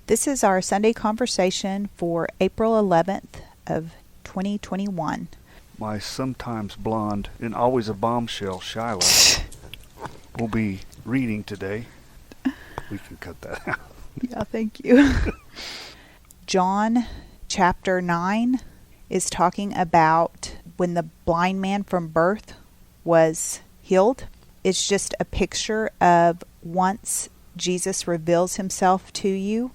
This is our Sunday conversation for April 11th of 2021. My sometimes blonde and always a bombshell Shyla will be reading today. We can cut that out. Yeah, thank you. John chapter 9 is talking about when the blind man from birth was healed. It's just a picture of once Jesus reveals himself to you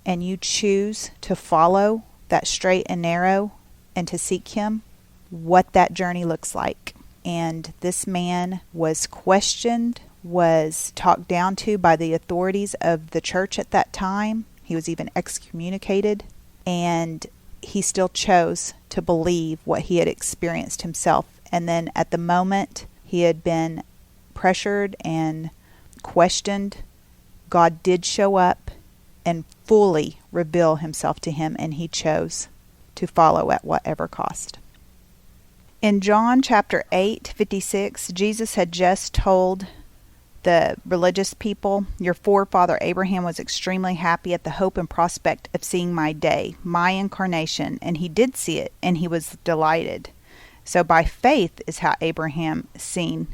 and you choose to follow that straight and narrow and to seek him, what that journey looks like. And this man was questioned, was talked down to by the authorities of the church at that time. He was even excommunicated, and he still chose to believe what he had experienced himself. And then at the moment he had been pressured and questioned, God did show up and fully reveal himself to him, and he chose to follow at whatever cost. In John chapter 8:56, Jesus had just told the religious people, your forefather Abraham was extremely happy at the hope and prospect of seeing my day, my incarnation, and he did see it, and he was delighted. So by faith is how Abraham seen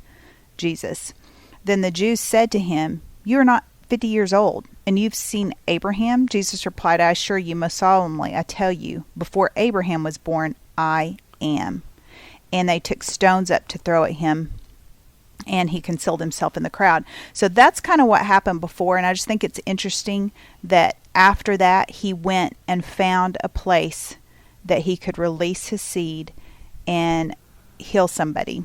Jesus. Then the Jews said to him, you are not 50 years old, and you've seen Abraham? Jesus replied, I assure you most solemnly, I tell you, before Abraham was born, I am. And they took stones up to throw at him, and he concealed himself in the crowd. So that's kind of what happened before, and I just think it's interesting that after that he went and found a place that he could release his seed and heal somebody.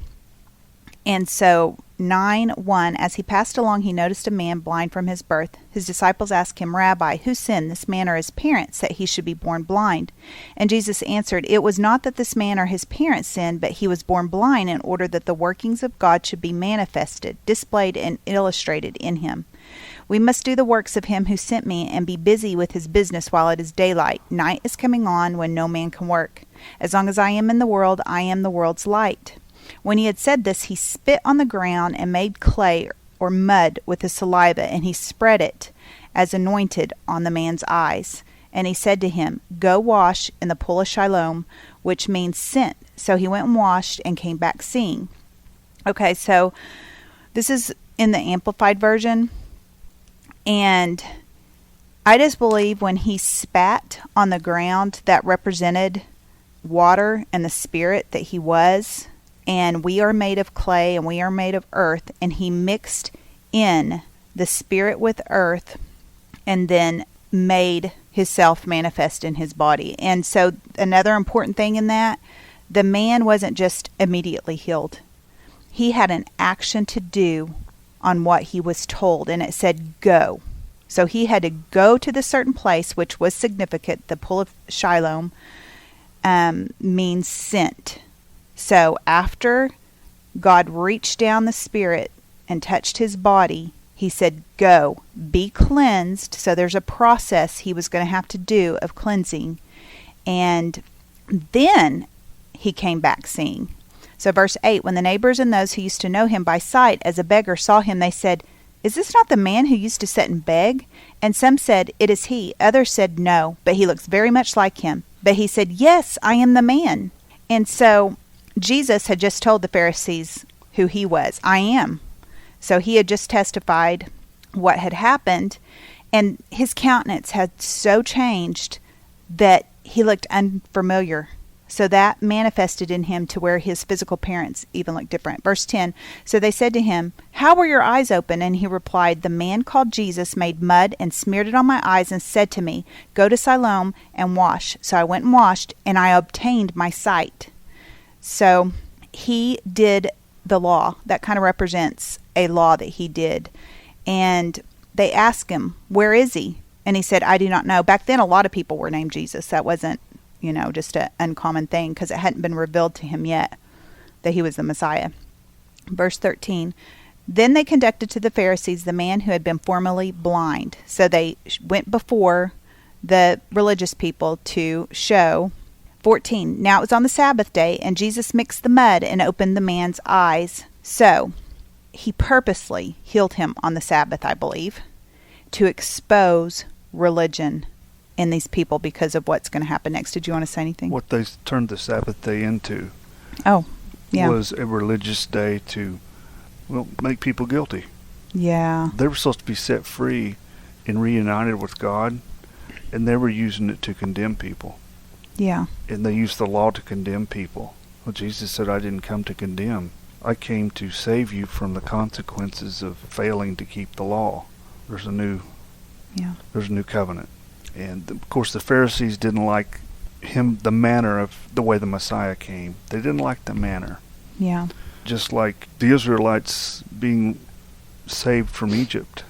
And so 9:1, as he passed along, he noticed a man blind from his birth. His disciples asked him, Rabbi, who sinned, this man or his parents, that he should be born blind? And Jesus answered, it was not that this man or his parents sinned, but he was born blind in order that the workings of God should be manifested, displayed, and illustrated in him. We must do the works of him who sent me and be busy with his business while it is daylight. Night is coming on when no man can work. As long as I am in the world, I am the world's light. When he had said this, he spit on the ground and made clay or mud with his saliva, and he spread it as anointed on the man's eyes. And he said to him, go wash in the pool of Siloam, which means sent. So he went and washed and came back seeing. Okay, so this is in the Amplified Version. And I just believe when he spat on the ground, that represented water and the spirit that he was. And we are made of clay and we are made of earth, and he mixed in the spirit with earth and then made himself manifest in his body. And so another important thing in that, the man wasn't just immediately healed. He had an action to do on what he was told, and it said go. So he had to go to the certain place, which was significant. The pool of Siloam means sent. So after God reached down the spirit and touched his body, he said, go, be cleansed. So there's a process he was going to have to do of cleansing. And then he came back seeing. So verse 8, when the neighbors and those who used to know him by sight as a beggar saw him, they said, is this not the man who used to sit and beg? And some said, it is he. Others said, no, but he looks very much like him. But he said, yes, I am the man. And so Jesus had just told the Pharisees who he was. I am. So he had just testified what had happened, and his countenance had so changed that he looked unfamiliar. So that manifested in him to where his physical appearance even looked different. Verse 10, so they said to him, how were your eyes open? And he replied, the man called Jesus made mud and smeared it on my eyes and said to me, go to Siloam and wash. So I went and washed, and I obtained my sight. So he did the law. That kind of represents a law that he did. And they asked him, where is he? And he said, I do not know. Back then, a lot of people were named Jesus. That wasn't, just an uncommon thing because it hadn't been revealed to him yet that he was the Messiah. Verse 13, then they conducted to the Pharisees the man who had been formerly blind. So they went before the religious people to show. 14, now it was on the Sabbath day, and Jesus mixed the mud and opened the man's eyes. So he purposely healed him on the Sabbath, I believe, to expose religion in these people because of what's going to happen next. Did you want to say anything? What they turned the Sabbath day into was a religious day to, make people guilty. Yeah. They were supposed to be set free and reunited with God, and they were using it to condemn people. Yeah. And they used the law to condemn people. Well, Jesus said, I didn't come to condemn. I came to save you from the consequences of failing to keep the law. There's a new covenant. And of course the Pharisees didn't like the manner of the way the Messiah came. They didn't like the manner. Yeah. Just like the Israelites being saved from Egypt.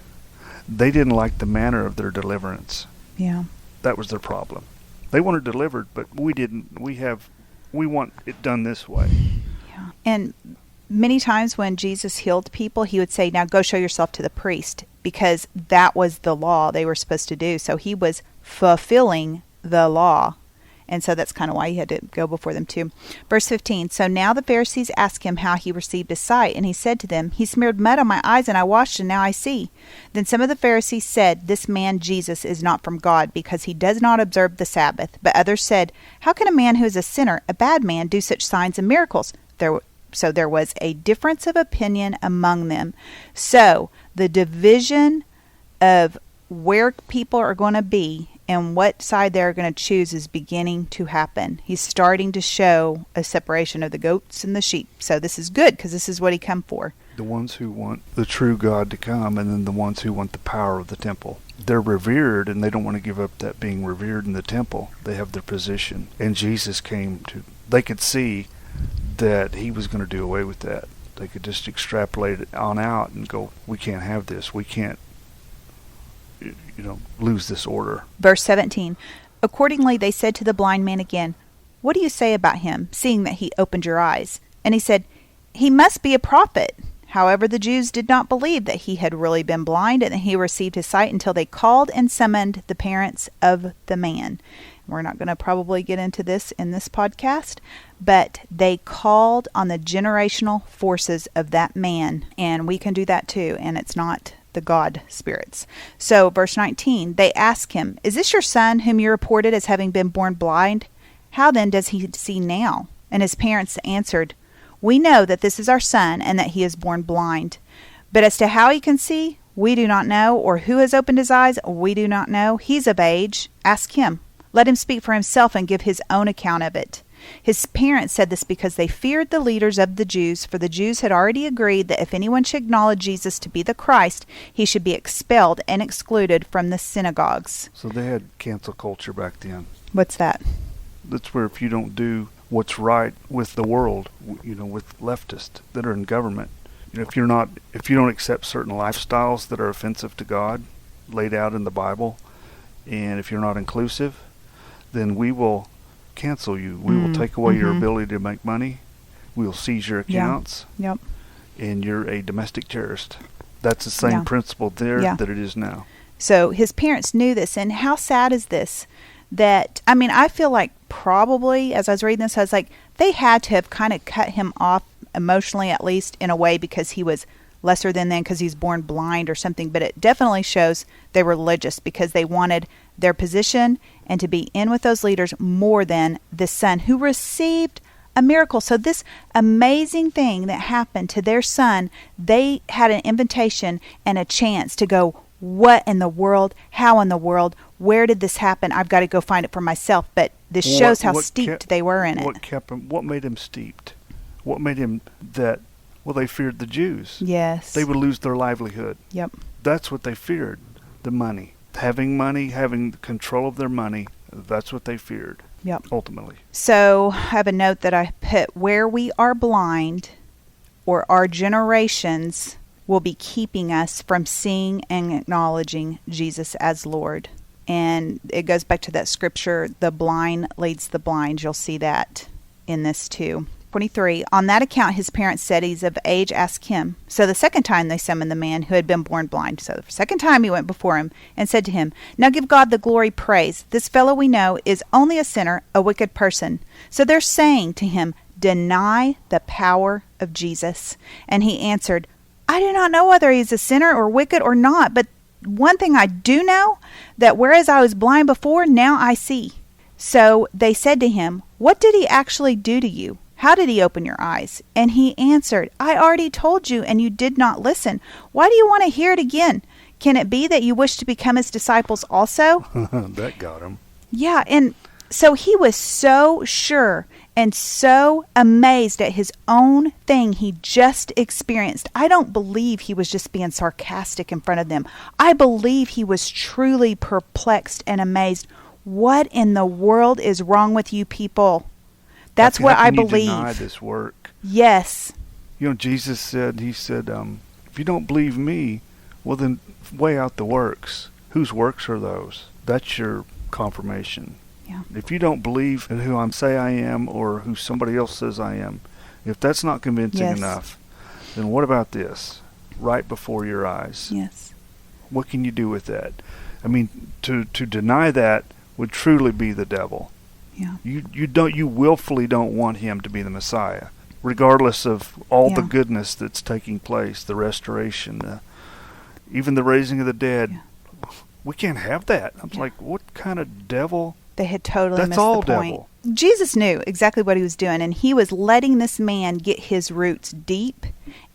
They didn't like the manner of their deliverance. Yeah. That was their problem. They wanted delivered, but we didn't. We want it done this way. Yeah. And many times when Jesus healed people, he would say, now go show yourself to the priest, because that was the law they were supposed to do. So he was fulfilling the law. And so that's kind of why he had to go before them too. Verse 15, so now the Pharisees asked him how he received his sight. And he said to them, he smeared mud on my eyes, and I washed, and now I see. Then some of the Pharisees said, this man Jesus is not from God, because he does not observe the Sabbath. But others said, how can a man who is a sinner, a bad man, do such signs and miracles? So there was a difference of opinion among them. So the division of where people are going to be and what side they're going to choose is beginning to happen. He's starting to show a separation of the goats and the sheep. So this is good, because this is what he come for. The ones who want the true God to come, and then the ones who want the power of the temple. They're revered, and they don't want to give up that being revered in the temple. They have their position. And Jesus they could see that he was going to do away with that. They could just extrapolate it on out and go, we can't have this. We can't lose this order. Verse 17, accordingly they said to the blind man again, what do you say about him, seeing that he opened your eyes? And he said, he must be a prophet. However, the Jews did not believe that he had really been blind and that he received his sight until they called and summoned the parents of the man. We're not going to probably get into this in this podcast, but they called on the generational forces of that man, and we can do that too, and it's not the God spirits. So verse 19, they ask him, is this your son whom you reported as having been born blind? How then does he see now? And his parents answered, we know that this is our son and that he is born blind. But as to how he can see, we do not know, or who has opened his eyes, we do not know. He's of age. Ask him. Let him speak for himself and give his own account of it. His parents said this because they feared the leaders of the Jews, for the Jews had already agreed that if anyone should acknowledge Jesus to be the Christ, he should be expelled and excluded from the synagogues. So they had cancel culture back then. What's that? That's where if you don't do what's right with the world, with leftists that are in government, if you don't accept certain lifestyles that are offensive to God, laid out in the Bible, and if you're not inclusive, then we will cancel you. We will take away your ability to make money. We will seize your accounts. Yeah. Yep. And you're a domestic terrorist. That's the same principle there that it is now. So his parents knew this, and how sad is this? I feel like probably, as I was reading this, I was like, they had to have kind of cut him off emotionally, at least in a way, because he was lesser than them, because he's born blind or something. But it definitely shows they were religious, because they wanted their position and to be in with those leaders more than the son who received a miracle. So this amazing thing that happened to their son, they had an invitation and a chance to go, what in the world? How in the world? Where did this happen? I've got to go find it for myself. But this shows how steeped they were in it. What made him steeped? What made him that? Well, they feared the Jews. Yes. They would lose their livelihood. Yep. That's what they feared, the money. Having control of their money, that's what they feared. Yep. Ultimately. So I have a note that I put, where we are blind, or our generations will be keeping us from seeing and acknowledging Jesus as Lord. And it goes back to that scripture, the blind leads the blind. You'll see that in this too. 23, on that account his parents said, he's of age, ask him. So the second time they summoned the man who had been born blind. So the second time he went before him and said to him, now give God the glory, praise. This fellow we know is only a sinner, a wicked person. So they're saying to him, deny the power of Jesus. And he answered, I do not know whether he is a sinner or wicked or not, but one thing I do know, that whereas I was blind before, now I see." So they said to him, "What did he actually do to you? How did he open your eyes?" And he answered, "I already told you, and you did not listen. Why do you want to hear it again? Can it be that you wish to become his disciples also?" That got him. Yeah, and so he was so sure and so amazed at his own thing he just experienced. I don't believe he was just being sarcastic in front of them. I believe he was truly perplexed and amazed. What in the world is wrong with you people? That's what I believe. How can you deny this work? Yes. You know, Jesus said, he said, if you don't believe me, well then weigh out the works. Whose works are those? That's your confirmation. Yeah. If you don't believe in who I say I am or who somebody else says I am, if that's not convincing enough, then what about this? Right before your eyes. Yes. What can you do with that? I mean, to deny that would truly be the devil. Yeah. You willfully don't want him to be the Messiah, regardless of all the goodness that's taking place, the restoration, even the raising of the dead. Yeah. We can't have that. I'm like, what kind of devil? They had totally That's missed all the point. devil. Jesus knew exactly what he was doing, and he was letting this man get his roots deep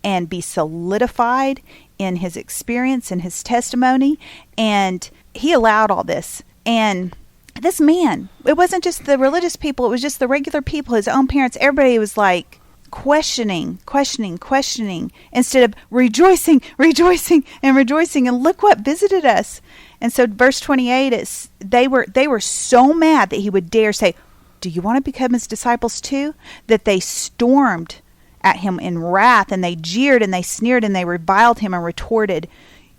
and be solidified in his experience and his testimony, and he allowed all this. And this man, it wasn't just the religious people, it was just the regular people, his own parents, everybody was like questioning, instead of rejoicing, and look what visited us. And so verse 28 is they were so mad that he would dare say, "Do you want to become his disciples too?" That they stormed at him in wrath, and they jeered and they sneered and they reviled him and retorted,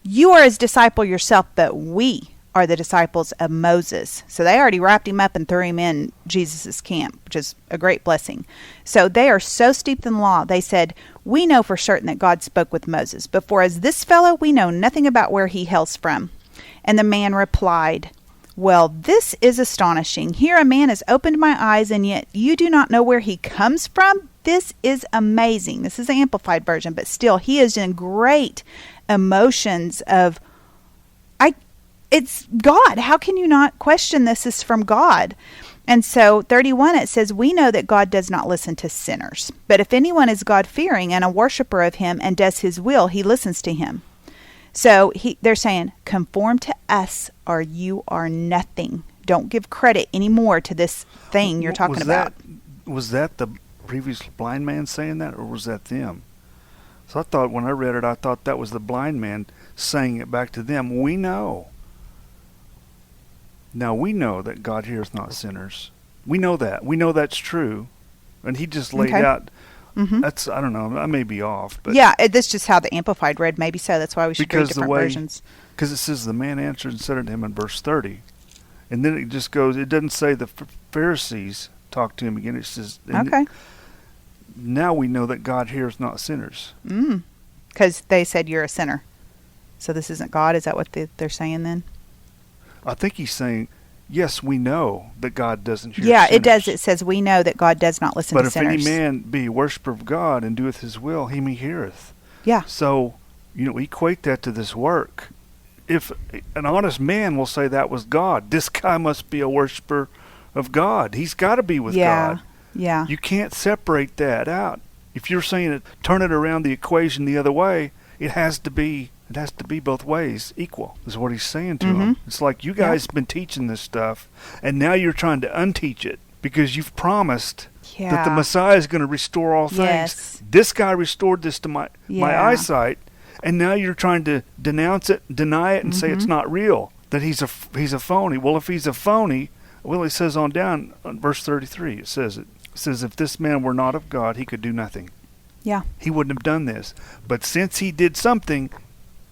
"You are his disciple yourself, but we are the disciples of Moses." So they already wrapped him up and threw him in Jesus' camp, which is a great blessing. So they are so steeped in law, they said, "We know for certain that God spoke with Moses, but for as this fellow, we know nothing about where he hails from." And the man replied, "Well, this is astonishing. Here a man has opened my eyes, and yet you do not know where he comes from? This is amazing." This is the Amplified version, but still, he is in great emotions of, it's God. How can you not question this is from God? And so 31, it says, "We know that God does not listen to sinners. But if anyone is God-fearing and a worshiper of him and does his will, he listens to him." So they're saying, conform to us or you are nothing. Don't give credit anymore to this thing you're talking about. Was that the previous blind man saying that, or was that them? So I thought, when I read it, I thought that was the blind man saying it back to them. We know. Now we know that God hears not sinners. We know that. We know that's true. And he just laid out. Mm-hmm. That's, I don't know, I may be off. But yeah, that's just how the Amplified read. Maybe so. That's why we should read different versions. Because it says the man answered and said unto him in verse 30. And then it just goes, it doesn't say the Pharisees talked to him again. It says, now we know that God hears not sinners. Because they said you're a sinner. So this isn't God? Is that what they're saying then? I think he's saying, yes, we know that God doesn't hear sinners. Yeah, it does. It says, we know that God does not listen to sinners. But if any man be a worshiper of God and doeth his will, him he heareth. Yeah. So, equate that to this work. If an honest man will say that was God, this guy must be a worshiper of God. He's got to be with God. Yeah. You can't separate that out. If you're saying it, turn it around the equation the other way, it has to be both ways equal, is what he's saying to them. It's like, you guys have been teaching this stuff, and now you're trying to unteach it because you've promised that the Messiah is going to restore all things. Yes. This guy restored this to my eyesight, and now you're trying to denounce it, deny it, and say it's not real, that he's a phony. Well, if he's a phony, it says on down, on verse 33, it says, if this man were not of God, he could do nothing. Yeah. He wouldn't have done this. But since he did something,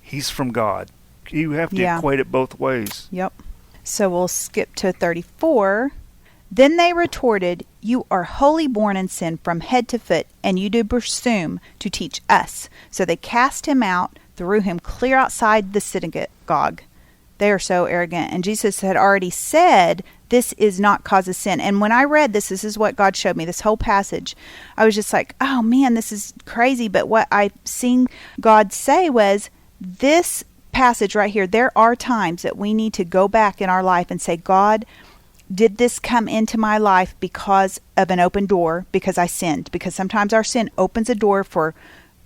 he's from God. You have to equate it both ways. Yep. So we'll skip to 34. Then they retorted, "You are wholly born in sin from head to foot, and you do presume to teach us." So they cast him out, threw him clear outside the synagogue. They are so arrogant. And Jesus had already said, this is not cause of sin. And when I read this is what God showed me, this whole passage. I was just like, oh man, this is crazy. But what I seen God say was, this passage right here, there are times that we need to go back in our life and say, God, did this come into my life because of an open door, because I sinned? Because sometimes our sin opens a door for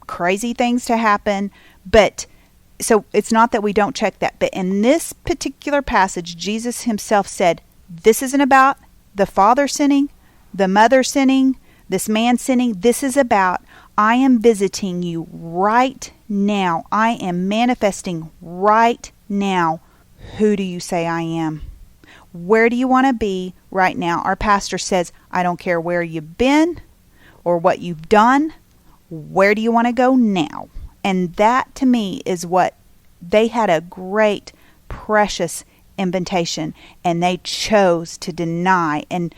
crazy things to happen. But so it's not that we don't check that. But in this particular passage, Jesus himself said, this isn't about the father sinning, the mother sinning, this man sinning. This is about, I am visiting you right now. I am manifesting right now. Who do you say I am? Where do you want to be right now? Our pastor says, I don't care where you've been or what you've done. Where do you want to go now? And that to me is what they had, a great, precious invitation, and they chose to deny and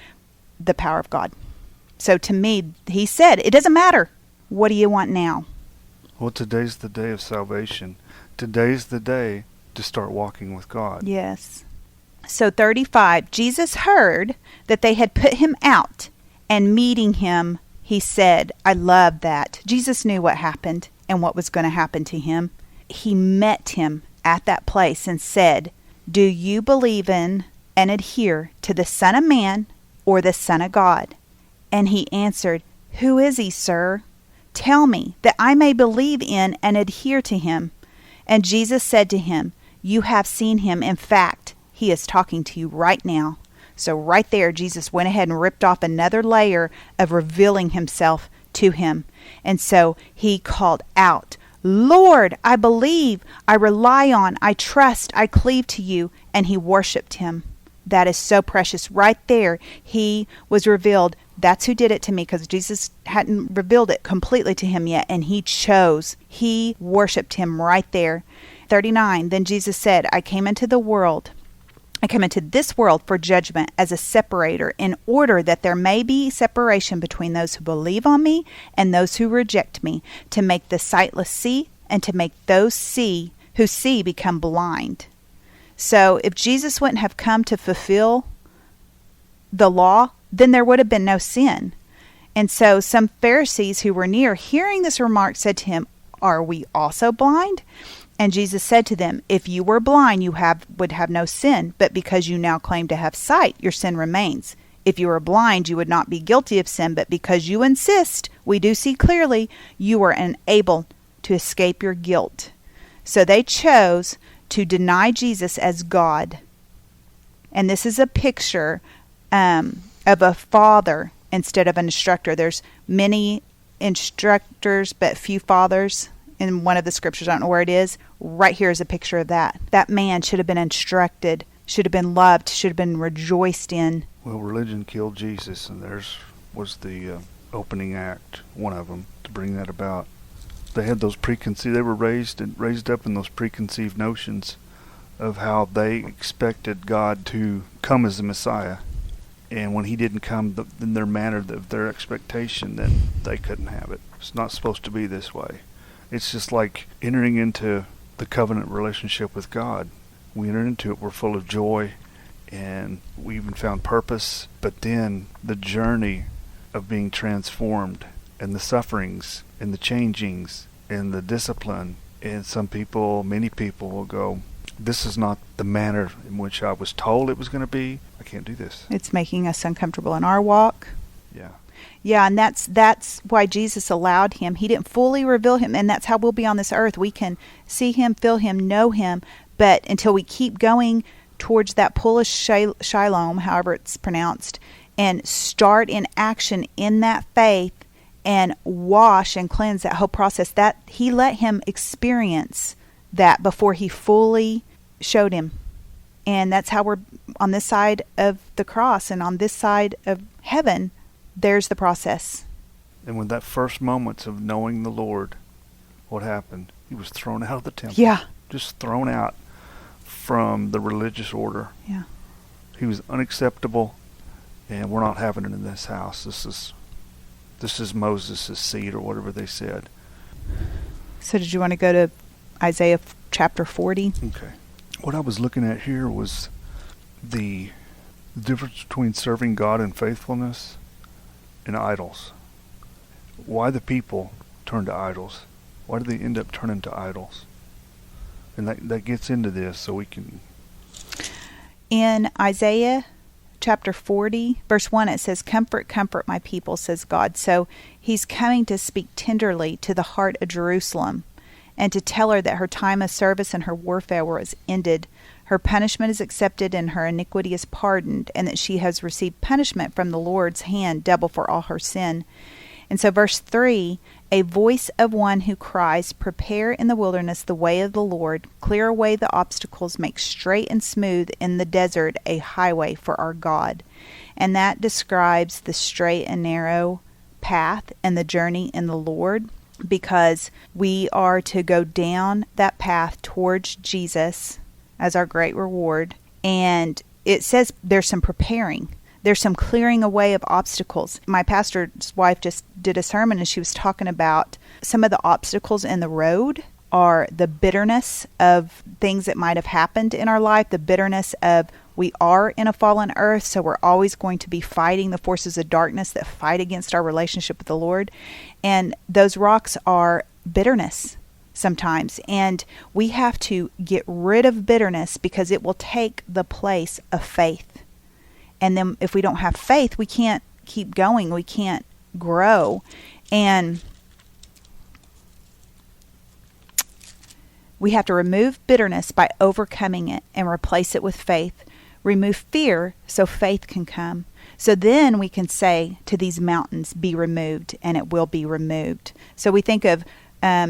the power of God. So to me, he said, it doesn't matter. What do you want now? Well, today's the day of salvation. Today's the day to start walking with God. Yes. So 35, Jesus heard that they had put him out, and meeting him, he said, I love that. Jesus knew what happened and what was going to happen to him. He met him at that place and said, do you believe in and adhere to the Son of Man or the Son of God? And he answered, who is he, sir? Tell me, that I may believe in and adhere to him. And Jesus said to him, you have seen him. In fact, he is talking to you right now. So right there, Jesus went ahead and ripped off another layer of revealing himself to him. And so he called out, Lord, I believe, I rely on, I trust, I cleave to you. And he worshiped him. That is so precious. Right there, he was revealed. That's who did it to me, because Jesus hadn't revealed it completely to him yet. And he chose. He worshiped him right there. 39, then Jesus said, I came into this world for judgment, as a separator, in order that there may be separation between those who believe on me and those who reject me, to make the sightless see, and to make those who see become blind. So if Jesus wouldn't have come to fulfill the law, then there would have been no sin. And so some Pharisees who were near, hearing this remark, said to him, are we also blind? And Jesus said to them, if you were blind, you would have no sin, but because you now claim to have sight, your sin remains. If you were blind, you would not be guilty of sin, but because you insist, we do see clearly, you are unable to escape your guilt. So they chose to deny Jesus as God. And this is a picture of a father instead of an instructor. There's many instructors, but few fathers. In one of the scriptures, I don't know where it is, right here is a picture of that. That man should have been instructed, should have been loved, should have been rejoiced in. Well, religion killed Jesus, and theirs was the opening act, one of them, to bring that about. They had those they were raised up in those preconceived notions of how they expected God to come as the Messiah. And when he didn't come in their manner of their expectation, then they couldn't have it. It's not supposed to be this way. It's just like entering into the covenant relationship with God. We enter into it, we're full of joy, and we even found purpose. But then the journey of being transformed, and the sufferings, and the changings, and the discipline, and many people will go, this is not the manner in which I was told it was going to be. I can't do this. It's making us uncomfortable in our walk. Yeah. Yeah, and that's why Jesus allowed him. He didn't fully reveal him, and that's how we'll be on this earth. We can see him, feel him, know him, but until we keep going towards that pool of Shiloh, however it's pronounced, and start in action in that faith and wash and cleanse that whole process, that he let him experience that before he fully showed him. And that's how we're on this side of the cross, and on this side of heaven, there's the process. And when that first moments of knowing the Lord, what happened? He was thrown out of the temple. Yeah. Just thrown out from the religious order. Yeah. He was unacceptable, and we're not having it in this house. This is Moses' seed, or whatever they said. So did you want to go to Isaiah chapter 40? Okay. What I was looking at here was the difference between serving God in faithfulness and idols. Why the people turn to idols? Why do they end up turning to idols? And that gets into this, so we can... In Isaiah chapter 40, verse 1, it says, "Comfort, comfort my people," says God. So he's coming to speak tenderly to the heart of Jerusalem and to tell her that her time of service and her warfare was ended. Her punishment is accepted and her iniquity is pardoned, and that she has received punishment from the Lord's hand, double for all her sin. And so verse 3, "A voice of one who cries, 'Prepare in the wilderness the way of the Lord, clear away the obstacles, make straight and smooth in the desert a highway for our God.'" And that describes the straight and narrow path and the journey in the Lord, because we are to go down that path towards Jesus as our great reward. And it says there's some preparing. There's some clearing away of obstacles. My pastor's wife just did a sermon, and she was talking about some of the obstacles in the road are the bitterness of things that might have happened in our life, the bitterness of we are in a fallen earth, so we're always going to be fighting the forces of darkness that fight against our relationship with the Lord. And those rocks are bitterness sometimes. And we have to get rid of bitterness because it will take the place of faith. And then if we don't have faith, we can't keep going. We can't grow. And we have to remove bitterness by overcoming it and replace it with faith. Remove fear so faith can come. So then we can say to these mountains, "Be removed," and it will be removed. So we think of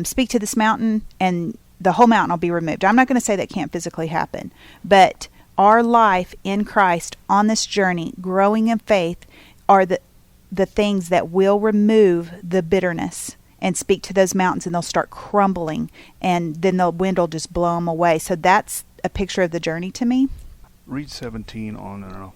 speak to this mountain and the whole mountain will be removed. I'm not going to say that can't physically happen, but our life in Christ on this journey, growing in faith, are the things that will remove the bitterness and speak to those mountains, and they'll start crumbling, and then the wind will just blow them away. So that's a picture of the journey to me. Read 17 on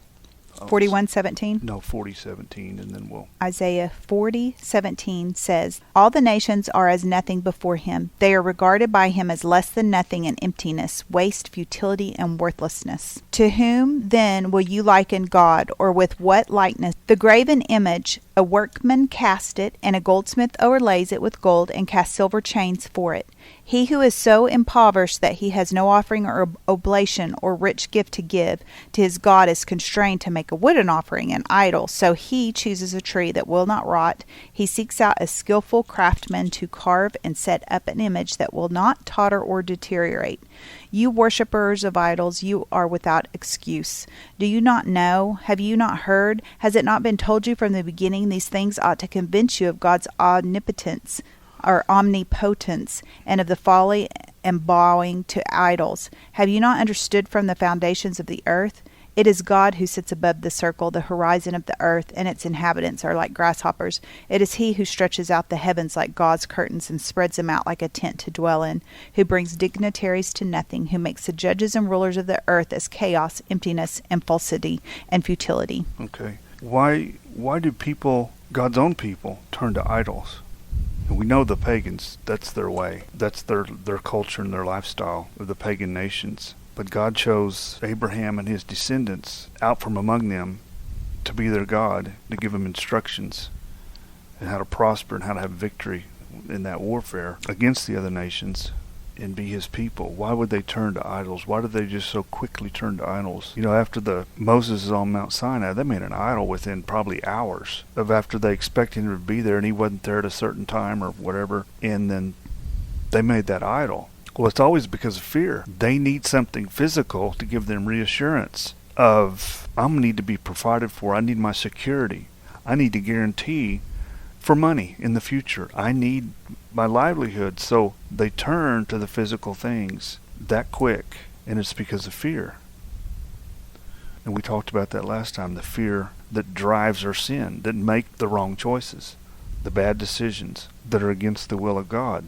41:17? No, 40:17, and then we'll... Isaiah 40:17 says, "All the nations are as nothing before him. They are regarded by him as less than nothing and emptiness, waste, futility, and worthlessness. To whom then will you liken God, or with what likeness? The graven image, a workman cast it, and a goldsmith overlays it with gold, and casts silver chains for it. He who is so impoverished that he has no offering or oblation or rich gift to give to his God is constrained to make a wooden offering, an idol. So he chooses a tree that will not rot. He seeks out a skillful craftsman to carve and set up an image that will not totter or deteriorate. You worshippers of idols, you are without excuse. Do you not know? Have you not heard? Has it not been told you from the beginning? These things ought to convince you of God's omnipotence, or omnipotence, and of the folly and bowing to idols. Have you not understood from the foundations of the earth? It is God who sits above the circle, the horizon of the earth, and its inhabitants are like grasshoppers. It is he who stretches out the heavens like gauze curtains and spreads them out like a tent to dwell in, who brings dignitaries to nothing, who makes the judges and rulers of the earth as chaos, emptiness, and falsity, and futility. Okay. Why do people, God's own people, turn to idols? And we know the pagans, that's their way. That's their culture and their lifestyle of the pagan nations. But God chose Abraham and his descendants out from among them to be their God, to give them instructions and how to prosper and how to have victory in that warfare against the other nations and be his people. Why would they turn to idols? Why did they just so quickly turn to idols? You know, after Moses is on Mount Sinai, they made an idol within probably hours of after they expected him to be there, and he wasn't there at a certain time or whatever, and then they made that idol. Well, it's always because of fear. They need something physical to give them reassurance of, I'm going to need to be provided for. I need my security. I need to guarantee for money in the future. I need my livelihood. So they turn to the physical things that quick, and it's because of fear. And we talked about that last time, the fear that drives our sin, that make the wrong choices, the bad decisions that are against the will of God.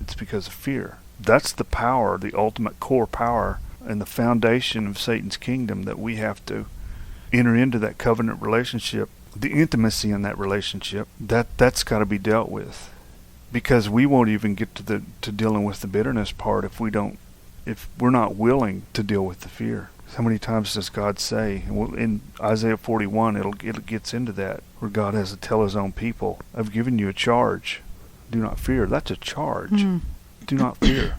It's because of fear. That's the power, the ultimate core power and the foundation of Satan's kingdom, that we have to enter into that covenant relationship, the intimacy in that relationship. That's got to be dealt with, because we won't even get to dealing with the bitterness part if we're not willing to deal with the fear. How many times does God say, in Isaiah 41, it gets into that, where God has to tell his own people, I've given you a charge. Do not fear. That's a charge. Do not fear.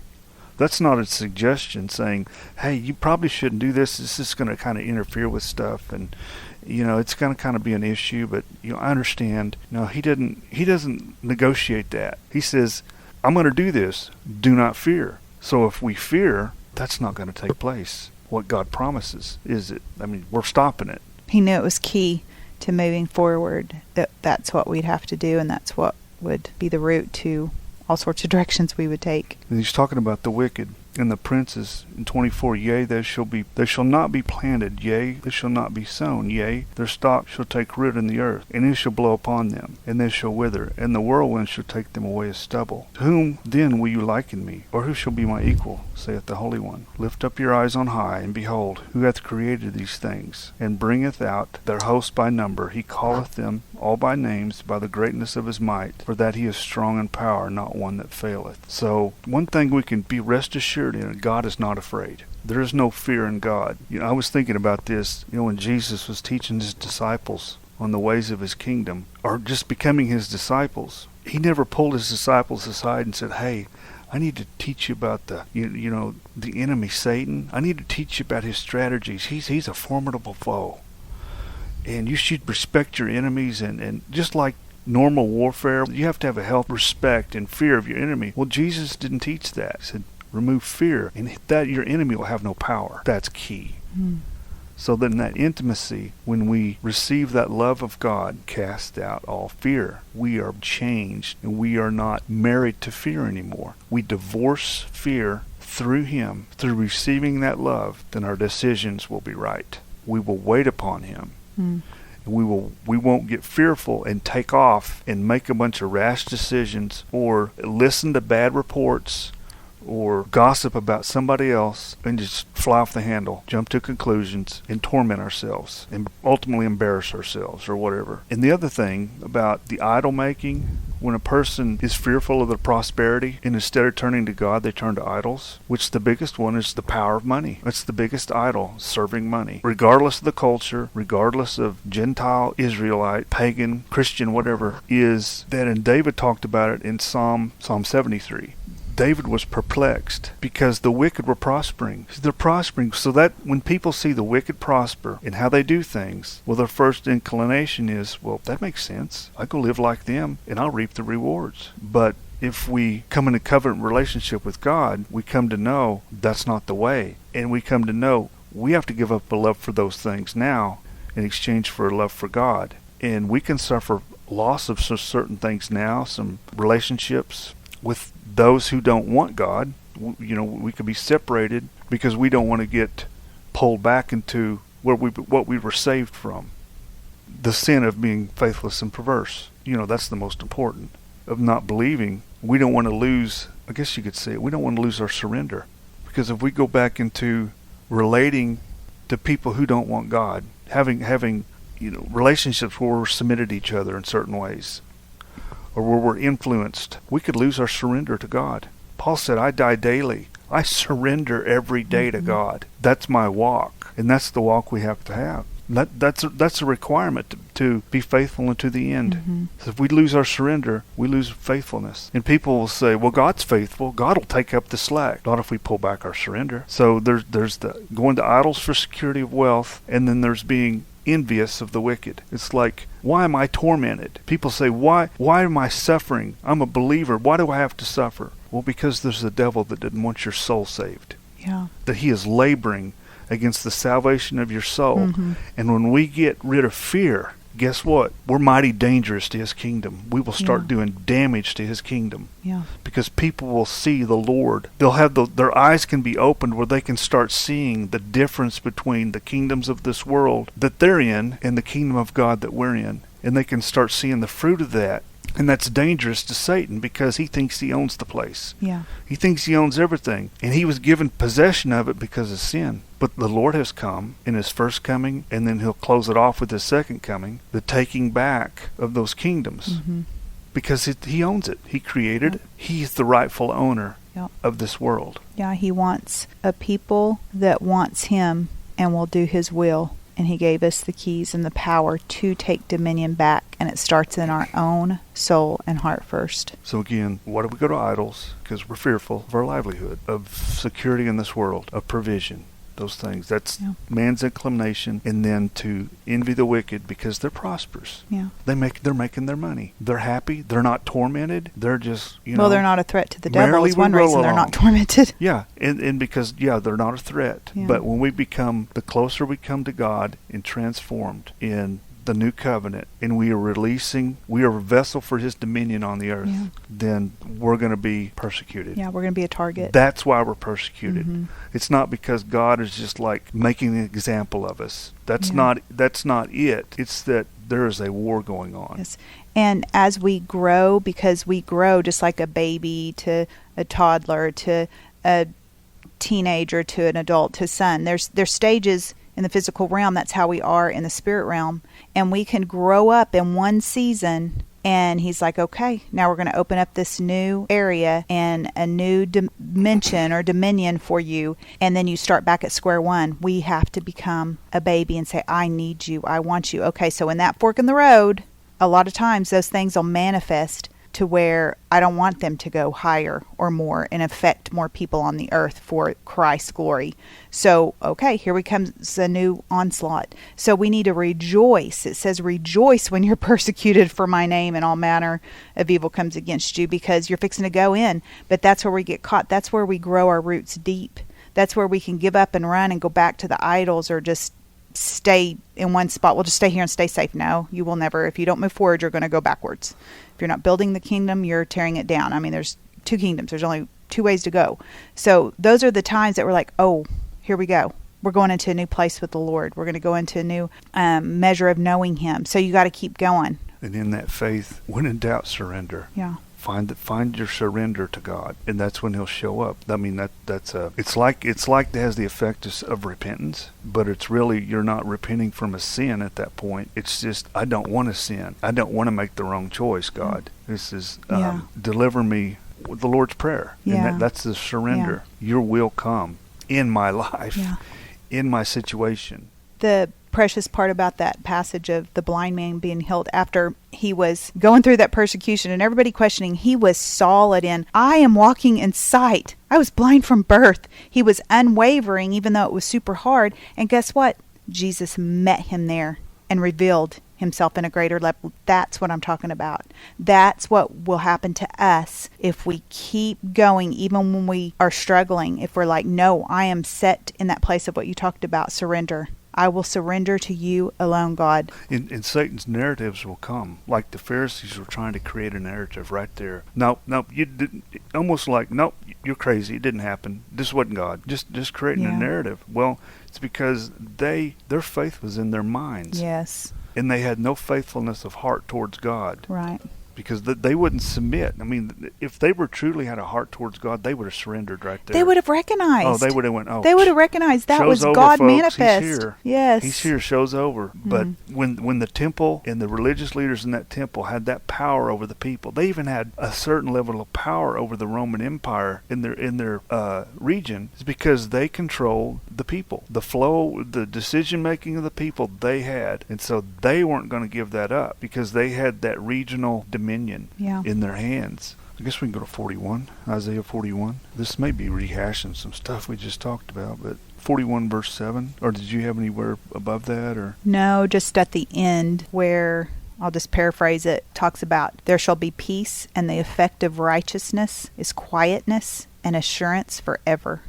That's not a suggestion saying, hey, you probably shouldn't do this. This is going to kind of interfere with stuff, and it's going to kind of be an issue. But I understand. No, he doesn't negotiate that. He says, I'm going to do this. Do not fear. So if we fear, that's not going to take place. What God promises is it. I mean, we're stopping it. He knew it was key to moving forward. That's what we'd have to do, and that's what would be the route to all sorts of directions we would take. And he's talking about the wicked and the princes in 24. Yea, they shall not be planted. Yea, they shall not be sown. Yea, their stock shall take root in the earth, and it shall blow upon them, and they shall wither, and the whirlwind shall take them away as stubble. To whom then will you liken me, or who shall be my equal, saith the Holy One? Lift up your eyes on high, and behold, who hath created these things, and bringeth out their host by number. He calleth them all by names, by the greatness of his might, for that he is strong in power, not one that faileth. So, one thing we can be rest assured in, God is not afraid. There is no fear in God. I was thinking about this, when Jesus was teaching his disciples on the ways of his kingdom, or just becoming his disciples. He never pulled his disciples aside and said, hey, I need to teach you about the enemy, Satan. I need to teach you about his strategies. He's a formidable foe. And you should respect your enemies, and just like normal warfare, you have to have a healthy respect and fear of your enemy. Well, Jesus didn't teach that. He said, remove fear, and that your enemy will have no power. That's key. So then that intimacy, when we receive that love of God, cast out all fear. We are changed, and we are not married to fear anymore. We divorce fear through him, through receiving that love. Then our decisions will be right. We will wait upon him. And we won't get fearful and take off and make a bunch of rash decisions, or listen to bad reports, or gossip about somebody else, and just fly off the handle, jump to conclusions, and torment ourselves, and ultimately embarrass ourselves, or whatever. And the other thing about the idol making, when a person is fearful of their prosperity, and instead of turning to God, they turn to idols, which the biggest one is the power of money. That's the biggest idol, serving money. Regardless of the culture, regardless of Gentile, Israelite, pagan, Christian, whatever, is that, and David talked about it in Psalm 73. David was perplexed because the wicked were prospering. They're prospering, so that when people see the wicked prosper in how they do things, well, their first inclination is, well, that makes sense. I go live like them, and I'll reap the rewards. But if we come in a covenant relationship with God, we come to know that's not the way. And we come to know we have to give up a love for those things now in exchange for a love for God. And we can suffer loss of certain things now, some relationships with those who don't want God. We could be separated because we don't want to get pulled back into what we were saved from. The sin of being faithless and perverse. That's the most important. Of not believing. We don't want to lose, I guess you could say it, we don't want to lose our surrender. Because if we go back into relating to people who don't want God, having relationships where we're submitted to each other in certain ways, or where we're influenced, we could lose our surrender to God. Paul said, I die daily. I surrender every day to God. That's my walk. And that's the walk we have to have. That's a requirement to be faithful unto the end. So if we lose our surrender, we lose faithfulness. And people will say, well, God's faithful. God will take up the slack. Not if we pull back our surrender. So there's the going to idols for security of wealth, and then there's being envious of the wicked. It's like, why am I tormented? People say, why am I suffering? I'm a believer. Why do I have to suffer? Well, because there's a devil that didn't want your soul saved. Yeah. That he is laboring against the salvation of your soul. And when we get rid of fear, guess what? We're mighty dangerous to his kingdom. We will start doing damage to his kingdom. Because people will see the Lord. They'll have their eyes can be opened where they can start seeing the difference between the kingdoms of this world that they're in and the kingdom of God that we're in. And they can start seeing the fruit of that. And that's dangerous to Satan because he thinks he owns the place. He thinks he owns everything. And he was given possession of it because of sin. But the Lord has come in his first coming, and then he'll close it off with his second coming, the taking back of those kingdoms. Because he owns it. He created it. He's the rightful owner of this world. He wants a people that wants him and will do his will. and he gave us the keys and the power to take dominion back, and it starts in our own soul and heart first. So again, why do we go to idols? Because we're fearful of our livelihood, of security in this world, of provision. Those things. That's man's inclination, and then to envy the wicked because they're prosperous. Yeah. They're making their money. They're happy. They're not tormented. They're just, Well, they're not a threat to the devil is one reason they're not tormented. Yeah, and because, they're not a threat. Yeah. But when we become, the closer we come to God and transformed in the new covenant, and we are a vessel for his dominion on the earth, then we're going to be persecuted. Yeah, we're going to be a target. That's why we're persecuted. Mm-hmm. It's not because God is just like making an example of us. That's not it. It's that there is a war going on. Yes. And as we grow, because we grow just like a baby to a toddler to a teenager to an adult to son, there's stages in the physical realm. That's how we are in the spirit realm. And we can grow up in one season, and he's like, okay, now we're going to open up this new area and a new dimension or dominion for you. And then you start back at square one. We have to become a baby and say, I need you. I want you. Okay, so in that fork in the road, a lot of times those things will manifest to where I don't want them to go higher or more and affect more people on the earth for Christ's glory. So, okay, here comes a new onslaught. So we need to rejoice. It says rejoice when you're persecuted for my name, and all manner of evil comes against you, because you're fixing to go in. But that's where we get caught. That's where we grow our roots deep. That's where we can give up and run and go back to the idols, or just stay in one spot. We'll just stay here and stay safe. No, you will never. If you don't move forward, you're going to go backwards. If you're not building the kingdom, you're tearing it down. I mean, there's two kingdoms. There's only two ways to go. So those are the times that we're like, oh, here we go. We're going into a new place with the Lord. We're going to go into a new measure of knowing him. So you got to keep going. And in that faith, when in doubt, surrender. Yeah. Find your surrender to God, and that's when he'll show up. I mean, it's like it has the effect of repentance, but it's really, you're not repenting from a sin at that point. It's just, I don't want to sin. I don't want to make the wrong choice, God. This is deliver me with the Lord's Prayer. Yeah. And that's the surrender. Yeah. Your will come in my life, in my situation. The precious part about that passage of the blind man being healed after he was going through that persecution and everybody questioning, he was solid in, I am walking in sight. I was blind from birth. He was unwavering even though it was super hard. And guess what? Jesus met him there and revealed himself in a greater level. That's what I'm talking about. That's what will happen to us if we keep going, even when we are struggling. If we're like, no, I am set in that place of what you talked about, surrender. I will surrender to you alone, God. And Satan's narratives will come. Like the Pharisees were trying to create a narrative right there. Nope, you didn't. Almost like, nope, you're crazy. It didn't happen. This wasn't God. Just creating a narrative. Well, it's because their faith was in their minds. Yes. And they had no faithfulness of heart towards God. Right. Because they wouldn't submit. I mean, if they were truly had a heart towards God, they would have surrendered right there. They would have recognized. Oh, they would have went, oh. They would have recognized that was over, God folks. manifest. He's here. Yes. He's here, show's over. But when the temple and the religious leaders in that temple had that power over the people, they even had a certain level of power over the Roman Empire in their region, is because they controlled the people. The flow, the decision-making of the people they had. And so they weren't going to give that up because they had that regional dominion in their hands. I guess we can go to 41, Isaiah 41. This may be rehashing some stuff we just talked about, but 41 verse 7, or did you have anywhere above that? Or no, just at the end where, I'll just paraphrase it, talks about there shall be peace, and the effect of righteousness is quietness and assurance forever.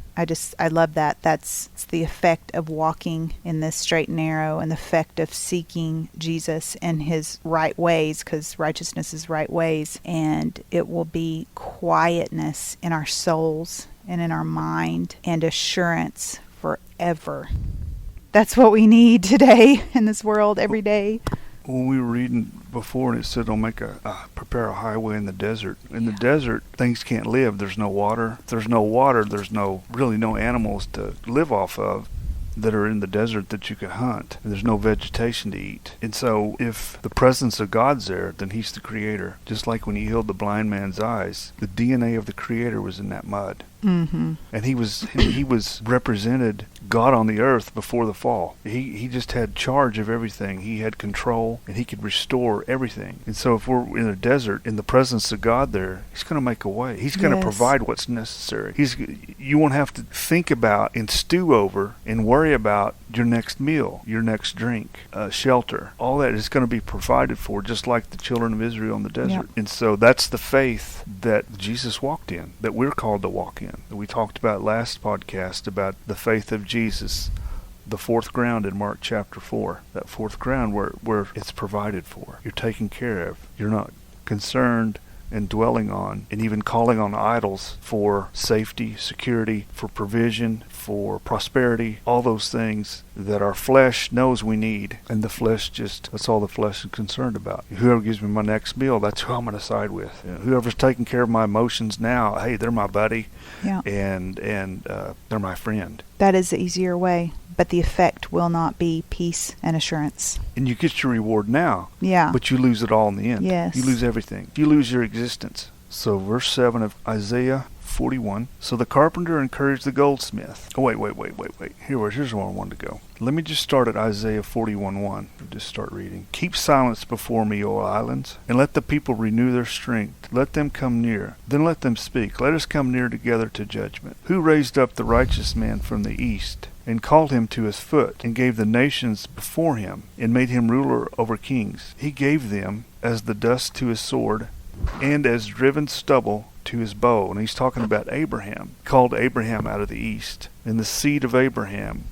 I love that. It's the effect of walking in this straight and narrow, and the effect of seeking Jesus and his right ways, because righteousness is right ways. And it will be quietness in our souls and in our mind, and assurance forever. That's what we need today in this world, every day. When we were reading before, and it said, "I'll prepare a highway in the desert." In the desert, things can't live. There's no water. If there's no water, there's really no animals to live off of that are in the desert that you can hunt. And there's no vegetation to eat. And so if the presence of God's there, then he's the creator. Just like when he healed the blind man's eyes, the DNA of the creator was in that mud. Mm-hmm. And he was represented God on the earth before the fall. He just had charge of everything. He had control, and he could restore everything. And so if we're in a desert, in the presence of God there, he's going to make a way. He's going to provide what's necessary. You won't have to think about and stew over and worry about your next meal, your next drink, shelter. All that is going to be provided for, just like the children of Israel in the desert. Yep. And so that's the faith that Jesus walked in, that we're called to walk in. We talked about last podcast about the faith of Jesus, the fourth ground in Mark chapter 4. That fourth ground where it's provided for. You're taken care of. You're not concerned and dwelling on and even calling on idols for safety, security, for provision, for prosperity, all those things that our flesh knows we need. And the flesh that's all the flesh is concerned about. Whoever gives me my next meal, that's who I'm going to side with. Whoever's taking care of my emotions now, hey, they're my buddy. Yeah. And they're my friend. That is the easier way, but the effect will not be peace and assurance. And you get your reward now. Yeah. But you lose it all in the end. Yes. You lose everything. You lose your existence. So verse 7 of Isaiah 41. So the carpenter encouraged the goldsmith. Oh, wait. Here's where I wanted to go. Let me just start at Isaiah 41:1. Just start reading. Keep silence before me, O islands, and let the people renew their strength. Let them come near. Then let them speak. Let us come near together to judgment. Who raised up the righteous man from the east, and called him to his foot, and gave the nations before him, and made him ruler over kings? He gave them as the dust to his sword, and as driven stubble to his bow. And he's talking about Abraham. Called Abraham out of the east. And the seed of Abraham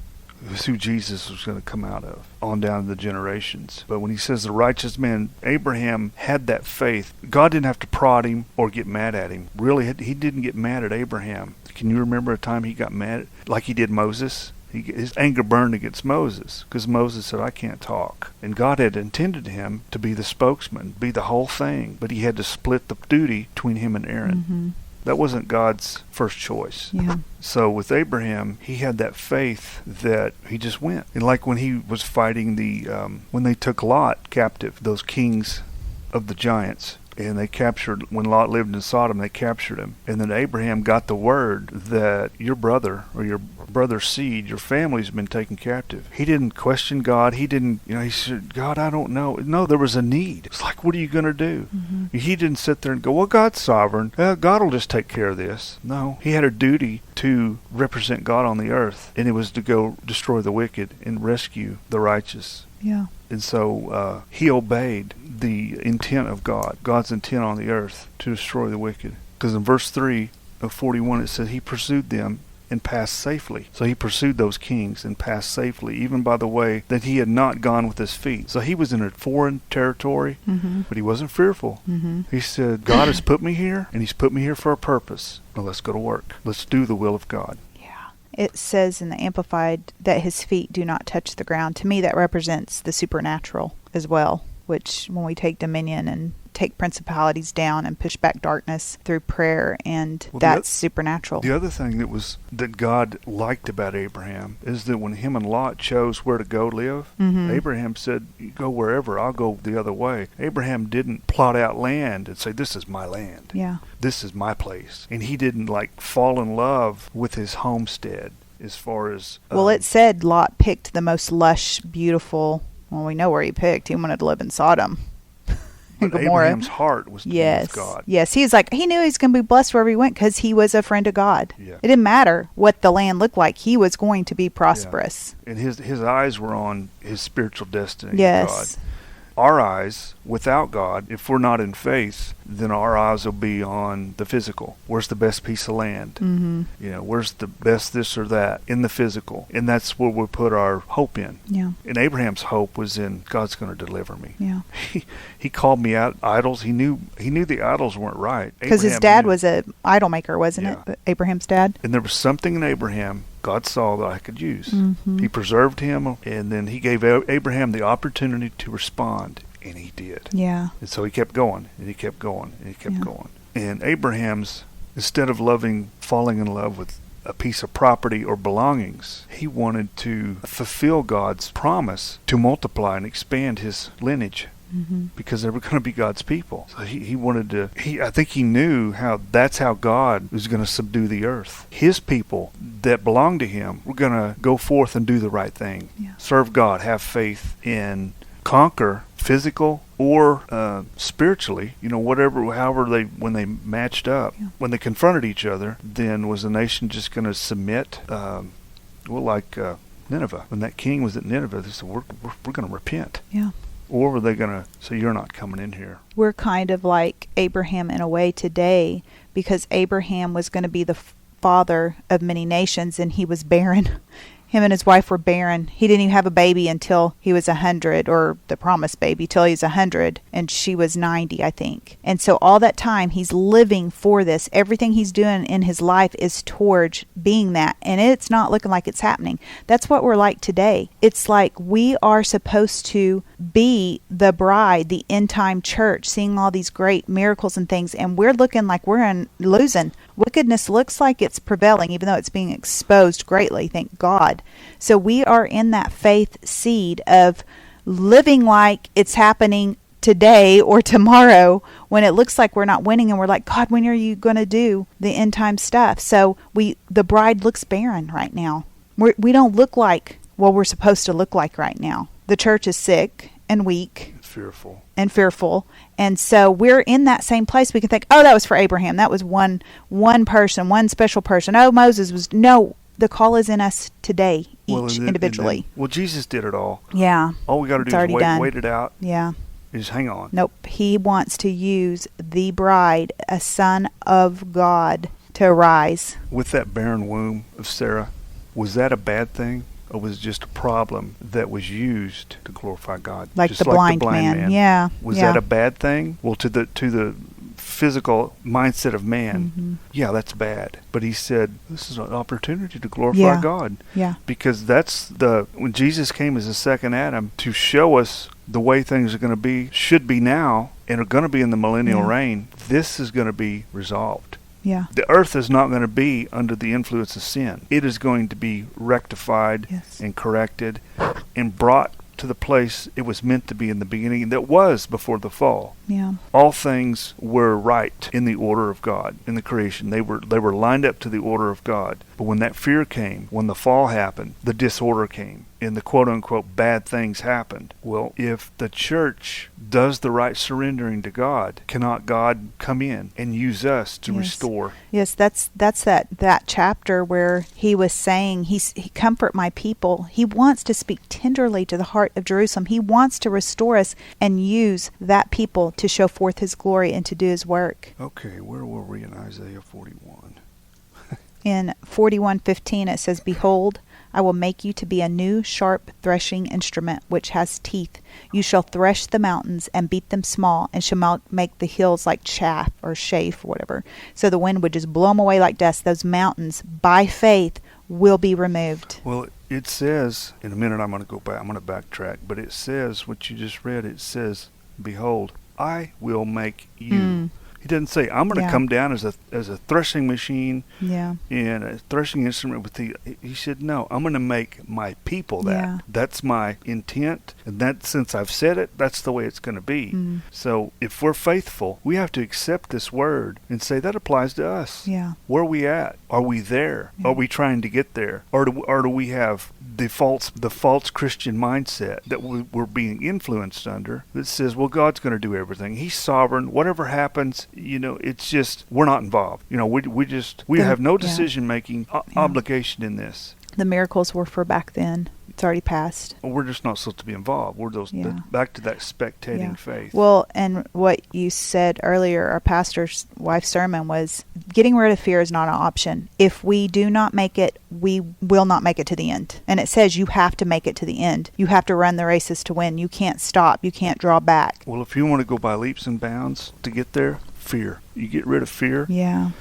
is who Jesus was going to come out of, on down to the generations. But when he says the righteous man, Abraham had that faith. God didn't have to prod him or get mad at him. Really, he didn't get mad at Abraham. Can you remember a time he got mad like he did Moses? His anger burned against Moses because Moses said, I can't talk. And God had intended him to be the spokesman, be the whole thing, but he had to split the duty between him and Aaron. Mm-hmm. That wasn't God's first choice. Yeah. So with Abraham, he had that faith that he just went. And like when he was fighting when they took Lot captive, those kings of the giants, and they captured, when Lot lived in Sodom, they captured him. And then Abraham got the word that your brother or your brother's seed, your family's been taken captive. He didn't question God. He didn't, he said, God, I don't know. No, there was a need. It's like, what are you going to do? Mm-hmm. He didn't sit there and go, well, God's sovereign. God will just take care of this. No, he had a duty to represent God on the earth, and it was to go destroy the wicked and rescue the righteous. Yeah. And so he obeyed the intent of God, God's intent on the earth to destroy the wicked. Because in verse 3 of 41 it says he pursued them and passed safely. So he pursued those kings and passed safely, even by the way that he had not gone with his feet. So he was in a foreign territory, mm-hmm. but he wasn't fearful. Mm-hmm. He said, God has put me here, and he's put me here for a purpose. Now let's go to work. Let's do the will of God. It says in the Amplified that his feet do not touch the ground. To me, that represents the supernatural as well, which when we take dominion and take principalities down and push back darkness through prayer, and that's supernatural. The other thing that God liked about Abraham is that when him and Lot chose where to go live, mm-hmm. Abraham said, you go wherever, I'll go the other way. Abraham didn't plot out land and say, this is my land. Yeah. This is my place. And he didn't fall in love with his homestead as far as... Well, it said Lot picked the most lush, beautiful... Well, we know where he picked. He wanted to live in Sodom. But Abraham's heart was to be with God. Yes, he knew he was going to be blessed wherever he went because he was a friend of God. Yeah. It didn't matter what the land looked like. He was going to be prosperous. Yeah. And his eyes were on his spiritual destiny. Yes. God. Our eyes, without God, if we're not in faith, then our eyes will be on the physical. Where's the best piece of land? Mm-hmm. Where's the best this or that in the physical? And that's where we put our hope in. Yeah. And Abraham's hope was in God's going to deliver me. Yeah. He called me out idols. He knew the idols weren't right. Because his dad was an idol maker, wasn't it? Abraham's dad. And there was something in Abraham God saw that I could use. Mm-hmm. He preserved him, and then he gave Abraham the opportunity to respond, and he did. Yeah. And so he kept going, and he kept going, and he kept going. And Abraham's, instead of falling in love with a piece of property or belongings, he wanted to fulfill God's promise to multiply and expand his lineage. because they were going to be God's people. So he wanted to, I think he knew that's how God was going to subdue the earth. His people that belonged to him were going to go forth and do the right thing. Yeah. Serve God, have faith, and conquer physical or spiritually, however when they matched up, when they confronted each other, then was the nation just going to submit? Like Nineveh. When that king was at Nineveh, they said, we're going to repent. Yeah. Or were they going to say, you're not coming in here? We're kind of like Abraham in a way today, because Abraham was going to be the father of many nations, and he was barren. Him and his wife were barren. He didn't even have a baby until he was 100, or the promised baby till he was 100, and she was 90, I think. And so all that time he's living for this. Everything he's doing in his life is towards being that, and it's not looking like it's happening. That's what we're like today. It's like we are supposed to be the bride, the end time church, seeing all these great miracles and things, and we're looking like we're losing. Wickedness looks like it's prevailing, even though it's being exposed greatly, thank God. So we are in that faith seed of living like it's happening today or tomorrow, when it looks like we're not winning, and we're like, God, when are you going to do the end time stuff? So the bride looks barren right now. We don't look like what we're supposed to look like right now. The church is sick and weak. Fearful. And so we're in that same place. We can think, oh, that was for Abraham. That was one person, one special person. Oh, Moses was. No, the call is in us today, individually. Jesus did it all. Yeah. All we got to do is wait it out. Yeah. Just hang on. Nope. He wants to use the bride, a son of God, to arise. With that barren womb of Sarah, was that a bad thing? Or was it just a problem that was used to glorify God? Like the blind man. Yeah. Was that a bad thing? Well, to the physical mindset of man, yeah, that's bad. But he said, this is an opportunity to glorify God. Yeah. Because when Jesus came as the second Adam to show us the way things are going to be, should be now, and are going to be in the millennial reign, this is going to be resolved. Yeah. The earth is not going to be under the influence of sin. It is going to be rectified and corrected and brought to the place it was meant to be in the beginning, that was before the fall. Yeah. All things were right in the order of God, in the creation. They were lined up to the order of God. But when that fear came, when the fall happened, the disorder came, and the quote-unquote bad things happened. Well, if the church does the right surrendering to God, cannot God come in and use us to restore? Yes, that's that chapter where he was saying, he comfort my people. He wants to speak tenderly to the heart of Jerusalem. He wants to restore us and use that people to show forth his glory and to do his work. Okay, where were we in Isaiah 41? In 41:15 it says, Behold, I will make you to be a new sharp threshing instrument which has teeth. You shall thresh the mountains and beat them small, and shall make the hills like chaff or chaff or whatever. So the wind would just blow them away like dust. Those mountains, by faith, will be removed. Well, it says, in a minute I'm going to go back, I'm going to backtrack, but it says, what you just read, it says, Behold, I will make you. He doesn't say, I'm going to come down as a threshing machine and a threshing instrument with he said, no, I'm going to make my people that. Yeah. That's my intent, and that, since I've said it, that's the way it's going to be. So if we're faithful, we have to accept this word and say that applies to us. Yeah. Where are we at? Are we there? Are we trying to get there? Or do we have the false Christian mindset that we're being influenced under, that says, well, God's going to do everything. He's sovereign. Whatever happens, it's just, we're not involved. We have no decision-making obligation in this. The miracles were for back then. It's already passed. Well, we're just not supposed to be involved. We're back to that spectating faith. Well, and what you said earlier, our pastor's wife's sermon, was getting rid of fear is not an option. If we do not make it, we will not make it to the end. And it says you have to make it to the end. You have to run the races to win. You can't stop. You can't draw back. Well, if you want to go by leaps and bounds to get there, fear. You get rid of fear. Yeah.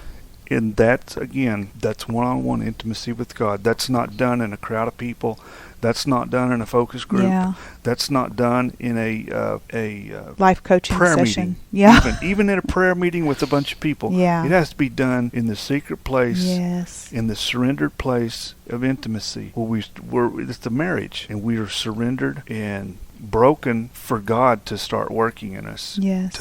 And that's one-on-one intimacy with God. That's not done in a crowd of people. That's not done in a focus group. Yeah. That's not done in a life coaching prayer session. Meeting. Yeah. Even in a prayer meeting with a bunch of people. Yeah. It has to be done in the secret place. Yes. In the surrendered place of intimacy. It's the marriage, and we are surrendered, and broken for God to start working in us. Yes.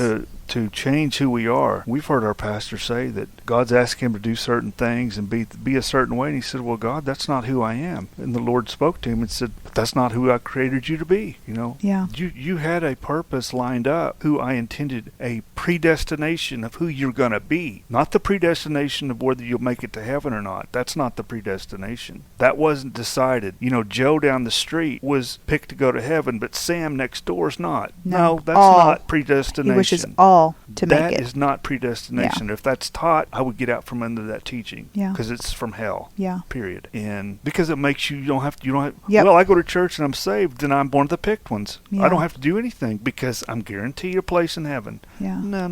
To change who we are. We've heard our pastor say that God's asking him to do certain things and be a certain way, and he said, well, God, that's not who I am. And the Lord spoke to him and said, but that's not who I created you to be. Yeah. You had a purpose lined up, who I intended, a predestination of who you're going to be, not the predestination of whether you'll make it to heaven or not. That's not the predestination. That wasn't decided. Joe down the street was picked to go to heaven, but Sam next door is not. No, that's not predestination. He wishes all to make it. That is not predestination. Yeah. If that's taught, I would get out from under that teaching. Yeah. Because it's from hell. Yeah. Period. And because it makes you don't have. Yep. Well, I go to church and I'm saved, then I'm one of the picked ones. Yeah. I don't have to do anything because I'm guaranteed a place in heaven. Yeah. No.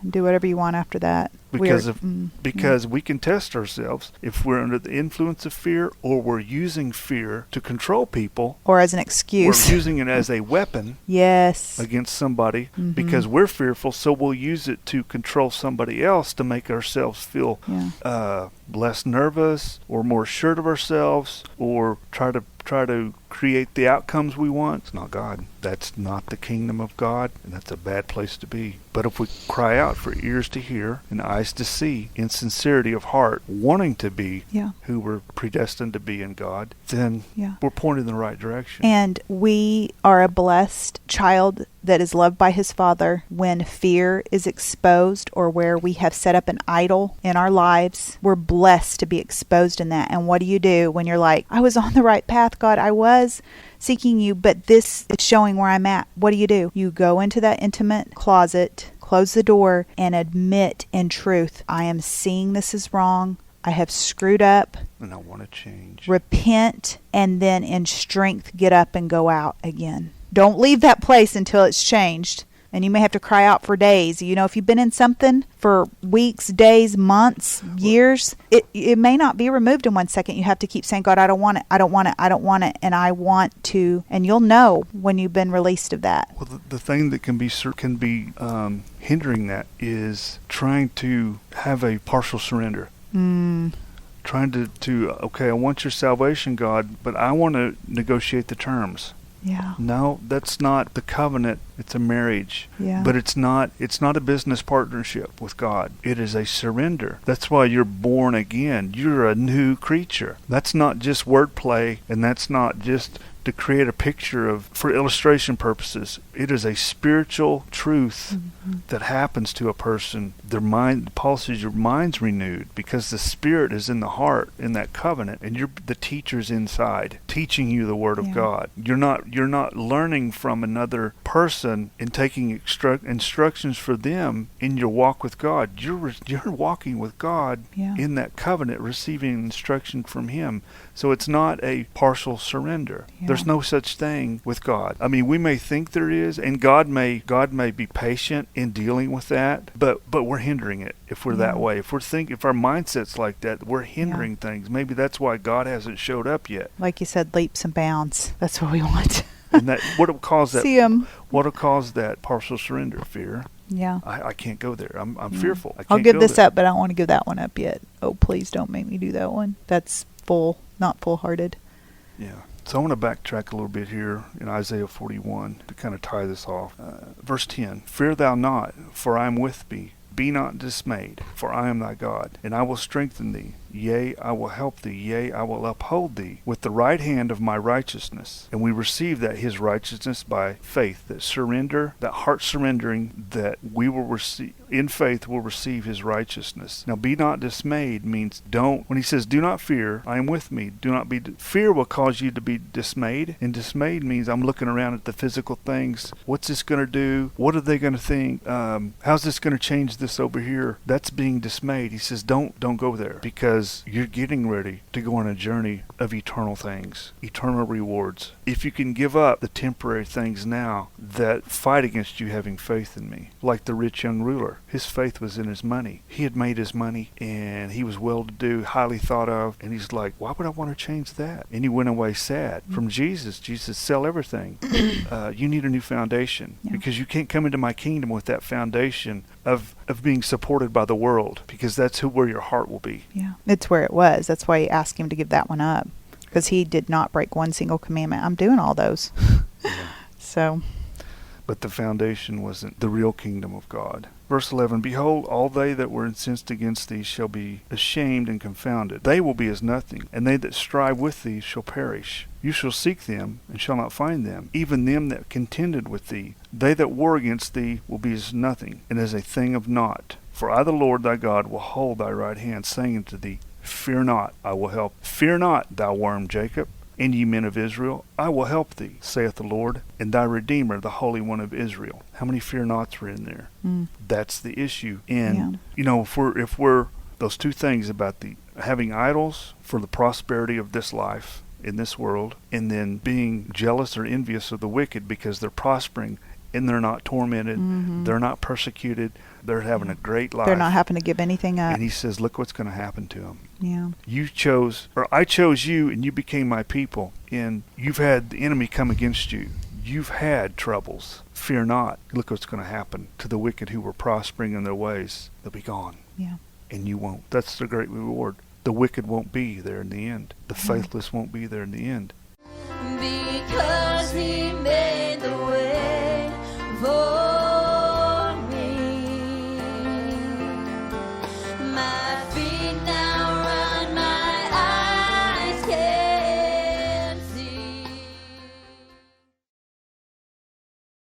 Do whatever you want after that. Because we can test ourselves if we're under the influence of fear, or we're using fear to control people, or as an excuse. We're using it as a weapon. Yes. Against somebody because we're fearful, so we'll use it to control somebody else to make ourselves feel less nervous or more assured of ourselves, or try to create the outcomes we want. It's not God. That's not the kingdom of God, and that's a bad place to be. But if we cry out for ears to hear and eyes to see, in sincerity of heart, wanting to be who we're predestined to be in God, then we're pointed in the right direction. And we are a blessed child that is loved by his Father. When fear is exposed, or where we have set up an idol in our lives, we're blessed to be exposed in that. And what do you do when you're like, I was on the right path, God, I was seeking you, but this is showing where I'm at? What do? You go into that intimate closet, close the door, and admit in truth, I am seeing this is wrong. I have screwed up. And I want to change. Repent, and then in strength get up and go out again. Don't leave that place until it's changed. And you may have to cry out for days. If you've been in something for weeks, days, months, years, it may not be removed in 1 second. You have to keep saying, God, I don't want it. I don't want it. I don't want it. And I want to. And you'll know when you've been released of that. Well, the thing that can be hindering that is trying to have a partial surrender. Trying to okay, I want your salvation, God, but I want to negotiate the terms. Yeah. No, that's not the covenant. It's a marriage. Yeah. But it's not a business partnership with God. It is a surrender. That's why you're born again. You're a new creature. That's not just wordplay, and that's not just to create a picture for illustration purposes. It is a spiritual truth that happens to a person. Their mind, Paul says, your mind's renewed because the Spirit is in the heart in that covenant, and the teacher's inside teaching you the Word of God. You're not learning from another person and taking instructions for them in your walk with God. You're walking with God in that covenant, receiving instruction from Him. So it's not a partial surrender. There's no such thing with God. I mean, we may think there is, and God may be patient in dealing with that, but we're hindering it if we're that way. If our mindset's like that, we're hindering things. Maybe that's why God hasn't showed up yet. Like you said, leaps and bounds. That's what we want. And that what will cause that? See him. What will cause that partial surrender? Fear. Yeah. I can't go there. I'm fearful. I'll give this up, but I don't want to give that one up yet. Oh, please don't make me do that one. That's not full-hearted. Yeah. So I want to backtrack a little bit here in Isaiah 41 to kind of tie this off. Verse 10, Fear thou not, for I am with thee. Be not dismayed, for I am thy God, and I will strengthen thee. Yea, I will help thee. Yea, I will uphold thee with the right hand of my righteousness. And we receive that his righteousness by faith, that heart surrendering, that we will receive, in faith will receive his righteousness. Now, be not dismayed means when he says, do not fear, I am with me. Do not be, fear will cause you to be dismayed. And dismayed means I'm looking around at the physical things. What's this going to do? What are they going to think? How's this going to change this over here? That's being dismayed. He says, don't go there, because you're getting ready to go on a journey of eternal things, eternal rewards. If you can give up the temporary things now that fight against you having faith in me, like the rich young ruler, his faith was in his money. He had made his money, and he was well-to-do, highly thought of, and he's like, why would I want to change that? And he went away sad. From Jesus, sell everything. You need a new foundation, because you can't come into my kingdom with that foundation of being supported by the world, because that's where your heart will be. Yeah, it's where it was. That's why he asked him to give that one up, because he did not break one single commandment. I'm doing all those. So, but the foundation wasn't the real kingdom of God. Verse 11, Behold, all they that were incensed against thee shall be ashamed and confounded. They will be as nothing, and they that strive with thee shall perish. You shall seek them, and shall not find them, even them that contended with thee. They that war against thee will be as nothing, and as a thing of naught. For I, the Lord thy God, will hold thy right hand, saying unto thee, Fear not, I will help. Fear not, thou worm Jacob. And ye men of Israel, I will help thee, saith the Lord, and thy Redeemer, the Holy One of Israel. How many fear nots were in there? That's the issue. And, if we're those two things about the having idols for the prosperity of this life in this world, and then being jealous or envious of the wicked because they're prospering and they're not tormented, they're not persecuted, they're having a great life. They're not having to give anything up. And he says, look what's going to happen to them. Yeah. I chose you, and you became my people, and you've had the enemy come against you. You've had troubles. Fear not. Look what's going to happen to the wicked who were prospering in their ways. They'll be gone. Yeah. And you won't. That's the great reward. The wicked won't be there in the end. The faithless won't be there in the end. Because he made the way for me. My feet now